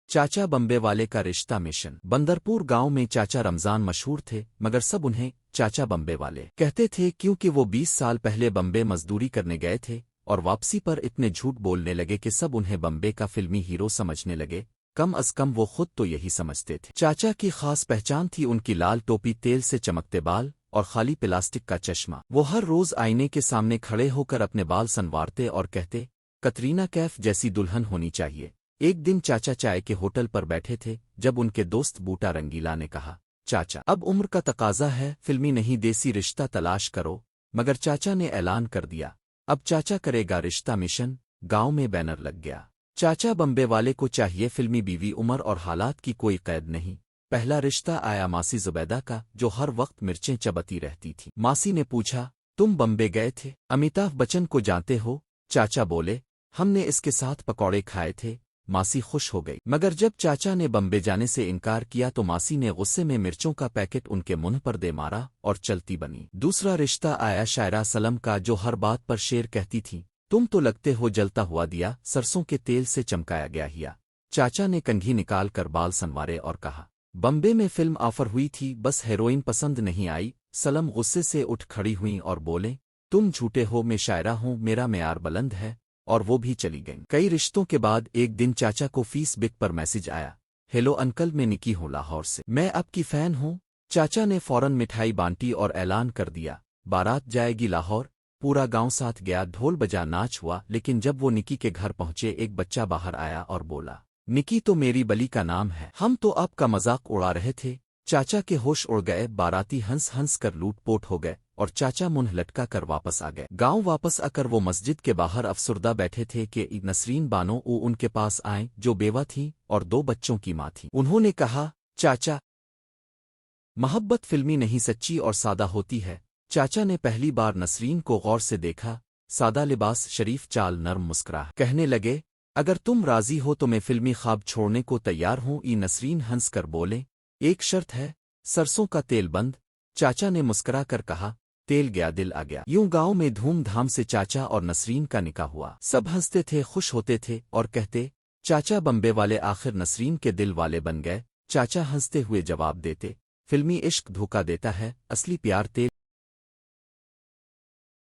चाचा बम्बे वाले का रिश्ता मिशन। बंदरपुर गांव में चाचा रमजान मशहूर थे, मगर सब उन्हें चाचा बम्बे वाले कहते थे क्योंकि वो 20 साल पहले बम्बे मजदूरी करने गए थे और वापसी पर इतने झूठ बोलने लगे कि सब उन्हें बम्बे का फिल्मी हीरो समझने लगे। कम अज कम वो खुद तो यही समझते थे। चाचा की खास पहचान थी उनकी लाल टोपी, तेल से चमकते बाल और खाली प्लास्टिक का चश्मा। वो हर रोज आईने के सामने खड़े होकर अपने बाल संवारते और कहते, कतरीना कैफ जैसी दुल्हन होनी चाहिए। एक दिन चाचा चाय के होटल पर बैठे थे जब उनके दोस्त बूटा रंगीला ने कहा, चाचा अब उम्र का तकाजा है, फिल्मी नहीं देसी रिश्ता तलाश करो। मगर चाचा ने ऐलान कर दिया, अब चाचा करेगा रिश्ता मिशन। गांव में बैनर लग गया, चाचा बम्बे वाले को चाहिए फिल्मी बीवी, उम्र और हालात की कोई कैद नहीं। पहला रिश्ता आया मासी जुबैदा का, जो हर वक्त मिर्चें चबती रहती थी। मासी ने पूछा, तुम बम्बे गए थे? अमिताभ बच्चन को जानते हो? चाचा बोले, हमने इसके साथ पकौड़े खाए थे। मासी खुश हो गई। मगर जब चाचा ने बम्बे जाने से इनकार किया तो मासी ने गुस्से में मिर्चों का पैकेट उनके मुंह पर दे मारा और चलती बनी। दूसरा रिश्ता आया शायरा सलम का, जो हर बात पर शेर कहती थी, तुम तो लगते हो जलता हुआ दिया, सरसों के तेल से चमकाया गया हिया। चाचा ने कंघी निकाल कर बाल संवारे और कहा, बम्बे में फिल्म ऑफर हुई थी, बस हेरोइन पसंद नहीं आई। सलम गुस्से से उठ खड़ी हुई और बोले, तुम झूठे हो, मैं शायरा हूं, मेरा मेयार बुलंद है। और वो भी चली गईं। कई रिश्तों के बाद एक दिन चाचा को फेसबुक पर मैसेज आया, हेलो अंकल, मैं निकी हूं लाहौर से, मैं आपकी फैन हूं। चाचा ने फौरन मिठाई बांटी और ऐलान कर दिया, बारात जाएगी लाहौर। पूरा गांव साथ गया, ढोल बजा, नाच हुआ। लेकिन जब वो निकी के घर पहुंचे, एक बच्चा बाहर आया और बोला, निकी तो मेरी बली का नाम है, हम तो आपका मजाक उड़ा रहे थे। चाचा के होश उड़ गए, बाराती हंस हंस कर लूटपोट हो गए और चाचा मुंह लटका कर वापस आ गए। गांव वापस आकर वो मस्जिद के बाहर अफसुर्दा बैठे थे कि नसरीन बानो उनके पास आए, जो बेवा थी और 2 बच्चों की मां थी। उन्होंने कहा, चाचा, मोहब्बत फिल्मी नहीं, सच्ची और सादा होती है। चाचा ने पहली बार नसरीन को गौर से देखा, सादा लिबास, शरीफ चाल, नर्म मुस्कुराहट। कहने लगे, अगर तुम राजी हो तो मैं फिल्मी ख्वाब छोड़ने को तैयार हूं। नसरीन हंस कर बोले, एक शर्त है, सरसों का तेल बंद। चाचा ने मुस्कुरा कर कहा, तेल गया दिल आ गया। यूं गांव में धूमधाम से चाचा और नसरीन का निकाह हुआ। सब हंसते थे, खुश होते थे और कहते, चाचा बम्बे वाले आखिर नसरीन के दिल वाले बन गए। चाचा हंसते हुए जवाब देते, फिल्मी इश्क धोखा देता है, असली प्यार तेल